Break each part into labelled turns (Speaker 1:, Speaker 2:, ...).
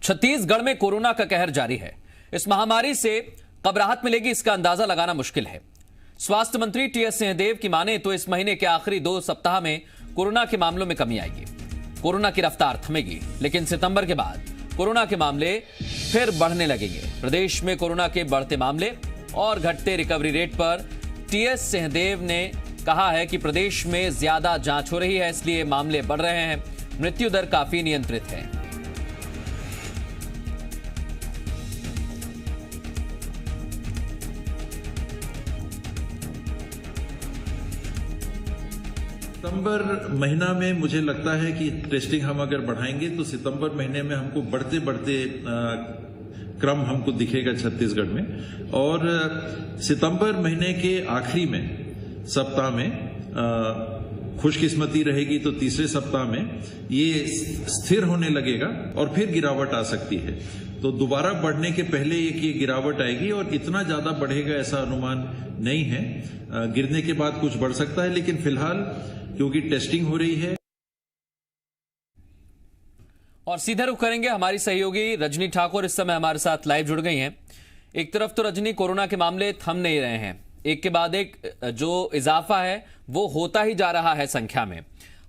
Speaker 1: छत्तीसगढ़ में कोरोना का कहर जारी है। इस महामारी से कब राहत मिलेगी, इसका अंदाजा लगाना मुश्किल है। स्वास्थ्य मंत्री टीएस सिंहदेव की माने तो इस महीने के आखिरी 2 सप्ताह में कोरोना के मामलों में कमी आएगी, कोरोना की रफ्तार थमेगी, लेकिन सितंबर के बाद कोरोना के मामले फिर बढ़ने लगेंगे। प्रदेश में कोरोना के बढ़ते मामले और घटते रिकवरी रेट पर टीएस सिंहदेव ने कहा है कि प्रदेश में ज्यादा जांच हो रही है, इसलिए मामले बढ़ रहे हैं। मृत्यु दर काफी नियंत्रित है।
Speaker 2: सितंबर महीना में मुझे लगता है कि टेस्टिंग हम अगर बढ़ाएंगे तो सितंबर महीने में हमको बढ़ते क्रम हमको दिखेगा छत्तीसगढ़ में। और सितंबर महीने के आखिरी में सप्ताह में खुशकिस्मती रहेगी तो तीसरे सप्ताह में ये स्थिर होने लगेगा और फिर गिरावट आ सकती है। तो दोबारा बढ़ने के पहले ये गिरावट आएगी और इतना ज्यादा बढ़ेगा ऐसा अनुमान नहीं है। गिरने के बाद कुछ बढ़ सकता है, लेकिन फिलहाल क्योंकि टेस्टिंग हो रही है।
Speaker 1: और सीधे रुख करेंगे, हमारी सहयोगी रजनी ठाकुर इस समय हमारे साथ लाइव जुड़ गई हैं। एक तरफ तो रजनी, कोरोना के मामले थम नहीं रहे हैं, एक के बाद एक जो इजाफा है वो होता ही जा रहा है संख्या में।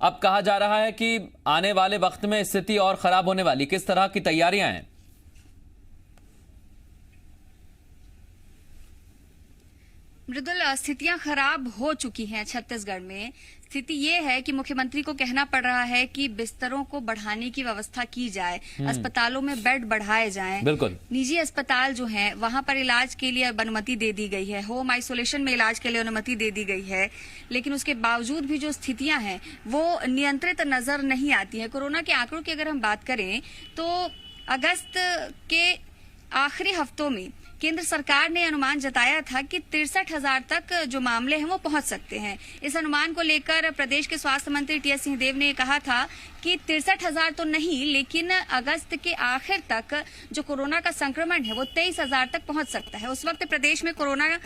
Speaker 1: अब कहा जा रहा है कि आने वाले वक्त में स्थिति और खराब होने वाली, किस तरह की तैयारियां हैं?
Speaker 3: मृदुल, स्थितियां खराब हो चुकी हैं छत्तीसगढ़ में। स्थिति ये है कि मुख्यमंत्री को कहना पड़ रहा है कि बिस्तरों को बढ़ाने की व्यवस्था की जाए, अस्पतालों में बेड बढ़ाए जाएं।
Speaker 1: बिल्कुल।
Speaker 3: निजी अस्पताल जो हैं वहां पर इलाज के लिए अनुमति दे दी गई है, होम आइसोलेशन में इलाज के लिए अनुमति दे दी गई है, लेकिन उसके बावजूद भी जो स्थितियां हैं वो नियंत्रित नजर नहीं आती है। कोरोना के आंकड़ों की अगर हम बात करें तो अगस्त के आखिरी हफ्तों में केंद्र सरकार ने अनुमान जताया था कि 63,000 तक जो मामले हैं वो पहुंच सकते हैं। इस अनुमान को लेकर प्रदेश के स्वास्थ्य मंत्री टीएस सिंहदेव ने कहा था कि 63,000 तो नहीं, लेकिन अगस्त के आखिर तक जो कोरोना का संक्रमण है वो 23,000 तक पहुंच सकता है। उस वक्त प्रदेश में कोरोना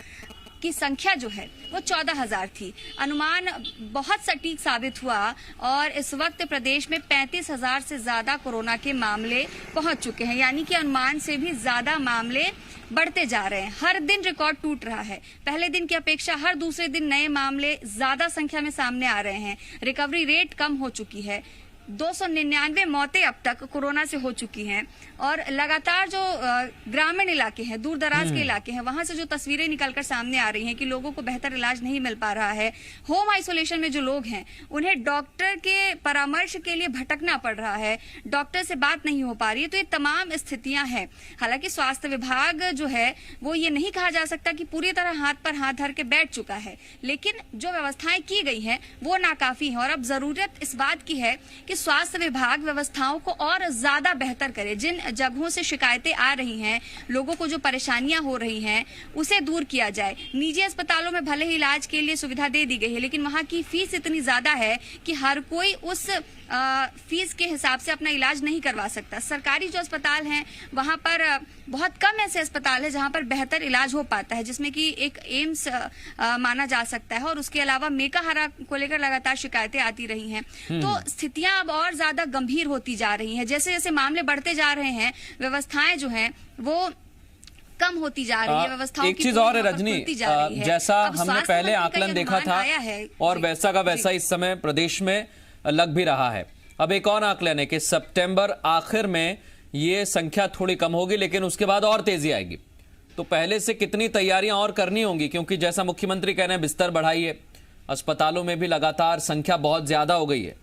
Speaker 3: की संख्या जो है वो 14,000 थी। अनुमान बहुत सटीक साबित हुआ और इस वक्त प्रदेश में 35,000 से ज्यादा कोरोना के मामले पहुंच चुके हैं, यानी कि अनुमान से भी ज्यादा मामले बढ़ते जा रहे हैं। हर दिन रिकॉर्ड टूट रहा है। पहले दिन की अपेक्षा हर दूसरे दिन नए मामले ज्यादा संख्या में सामने आ रहे हैं। रिकवरी रेट कम हो चुकी है। 299 मौतें अब तक कोरोना से हो चुकी हैं और लगातार जो ग्रामीण इलाके हैं, दूर दराज के इलाके हैं, वहां से जो तस्वीरें निकलकर सामने आ रही हैं कि लोगों को बेहतर इलाज नहीं मिल पा रहा है। होम आइसोलेशन में जो लोग हैं उन्हें डॉक्टर के परामर्श के लिए भटकना पड़ रहा है, डॉक्टर से बात नहीं हो पा रही है। तो ये तमाम स्थितियां हैं। हालांकि स्वास्थ्य विभाग जो है वो ये नहीं कहा जा सकता कि पूरी तरह हाथ पर हाथ धर के बैठ चुका है, लेकिन जो व्यवस्थाएं की गई हैं वो नाकाफी है और अब जरूरत इस बात की है कि स्वास्थ्य विभाग व्यवस्थाओं को और ज्यादा बेहतर करे। जिन जगहों से शिकायतें आ रही हैं, लोगों को जो परेशानियां हो रही हैं, उसे दूर किया जाए। निजी अस्पतालों में भले ही इलाज के लिए सुविधा दे दी गई है, लेकिन वहां की फीस इतनी ज्यादा है कि हर कोई उस फीस के हिसाब से अपना इलाज नहीं करवा सकता। सरकारी जो अस्पताल हैं वहां पर बहुत कम ऐसे अस्पताल है जहां पर बेहतर इलाज हो पाता है, जिसमें कि एक एम्स माना जा सकता है और उसके अलावा मेकाहारा को लेकर लगातार शिकायतें आती रही हैं। तो स्थितियां अब और ज्यादा गंभीर होती जा रही हैं। जैसे जैसे मामले बढ़ते जा रहे हैं, व्यवस्थाएं जो हैं वो कम होती जा रही है। व्यवस्थाओं
Speaker 1: एक चीज और है रजनी, जैसा हमने पहले आकलन देखा था और वैसा का वैसा इस समय प्रदेश में लग भी रहा है। अब एक और आकलन है कि सितंबर आखिर में ये संख्या थोड़ी कम होगी, लेकिन उसके बाद और तेजी आएगी। तो पहले से कितनी तैयारियां और करनी होंगी, क्योंकि जैसा मुख्यमंत्री कह रहे हैं बिस्तर बढ़ाइए, अस्पतालों में भी लगातार संख्या बहुत ज्यादा हो गई है।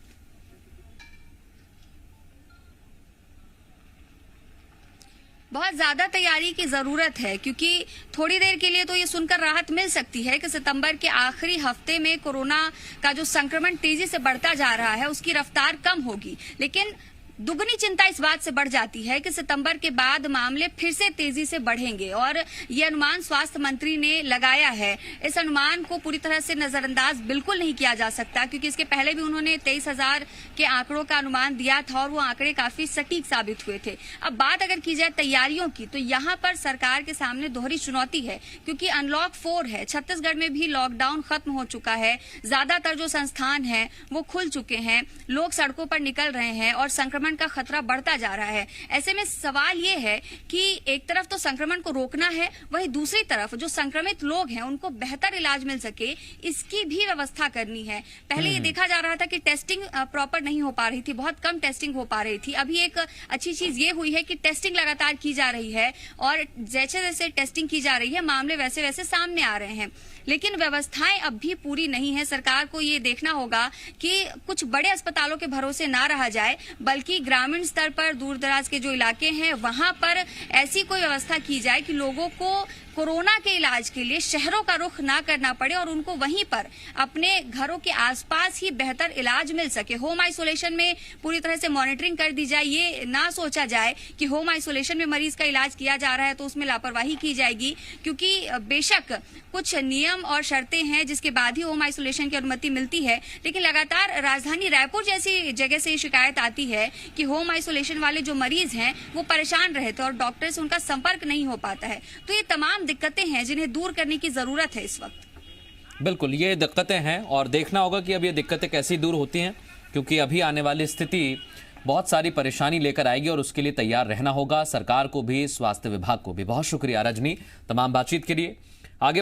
Speaker 3: बहुत ज्यादा तैयारी की जरूरत है, क्योंकि थोड़ी देर के लिए तो ये सुनकर राहत मिल सकती है कि सितंबर के आखिरी हफ्ते में कोरोना का जो संक्रमण तेजी से बढ़ता जा रहा है उसकी रफ्तार कम होगी, लेकिन दुगनी चिंता इस बात से बढ़ जाती है कि सितंबर के बाद मामले फिर से तेजी से बढ़ेंगे और ये अनुमान स्वास्थ्य मंत्री ने लगाया है। इस अनुमान को पूरी तरह से नजरअंदाज बिल्कुल नहीं किया जा सकता, क्योंकि इसके पहले भी उन्होंने 23,000 के आंकड़ों का अनुमान दिया था और वो आंकड़े काफी सटीक साबित हुए थे। अब बात अगर की जाए तैयारियों की, तो यहाँ पर सरकार के सामने दोहरी चुनौती है, क्योंकि अनलॉक 4 है। छत्तीसगढ़ में भी लॉकडाउन खत्म हो चुका है, ज्यादातर जो संस्थान है वो खुल चुके हैं, लोग सड़कों पर निकल रहे हैं और संक्रमण संक्रमण का खतरा बढ़ता जा रहा है। ऐसे में सवाल ये है कि एक तरफ तो संक्रमण को रोकना है, वहीं दूसरी तरफ जो संक्रमित लोग हैं उनको बेहतर इलाज मिल सके इसकी भी व्यवस्था करनी है। पहले ये देखा जा रहा था कि टेस्टिंग प्रॉपर नहीं हो पा रही थी, बहुत कम टेस्टिंग हो पा रही थी। अभी एक अच्छी चीज ये हुई है कि टेस्टिंग लगातार की जा रही है और जैसे जैसे टेस्टिंग की जा रही है मामले वैसे वैसे सामने आ रहे हैं, लेकिन व्यवस्थाएं अब भी पूरी नहीं है। सरकार को ये देखना होगा कि कुछ बड़े अस्पतालों के भरोसे ना रहा जाए, बल्कि ग्रामीण स्तर पर दूर दराज के जो इलाके हैं वहां पर ऐसी कोई व्यवस्था की जाए कि लोगों को कोरोना के इलाज के लिए शहरों का रुख ना करना पड़े और उनको वहीं पर अपने घरों के आसपास ही बेहतर इलाज मिल सके। होम आइसोलेशन में पूरी तरह से मॉनिटरिंग कर दी जाए, ये ना सोचा जाए कि होम आइसोलेशन में मरीज का इलाज किया जा रहा है तो उसमें लापरवाही की जाएगी, क्योंकि बेशक कुछ नियम और शर्तें हैं जिसके बाद ही होम आइसोलेशन की अनुमति मिलती है, लेकिन लगातार राजधानी रायपुर जैसी जगह से शिकायत आती है कि होम आइसोलेशन वाले जो मरीज हैं वो परेशान रहते हैं और डॉक्टर से उनका संपर्क नहीं हो पाता है। तो ये तमाम दिक्कतें हैं जिन्हें दूर करने की जरूरत है इस वक्त।
Speaker 1: बिल्कुल, ये दिक्कतें हैं और देखना होगा कि अब ये दिक्कतें कैसी दूर होती हैं, क्योंकि अभी आने वाली स्थिति बहुत सारी परेशानी लेकर आएगी और उसके लिए तैयार रहना होगा सरकार को भी, स्वास्थ्य विभाग को भी। बहुत शुक्रिया रजनी तमाम बातचीत के लिए।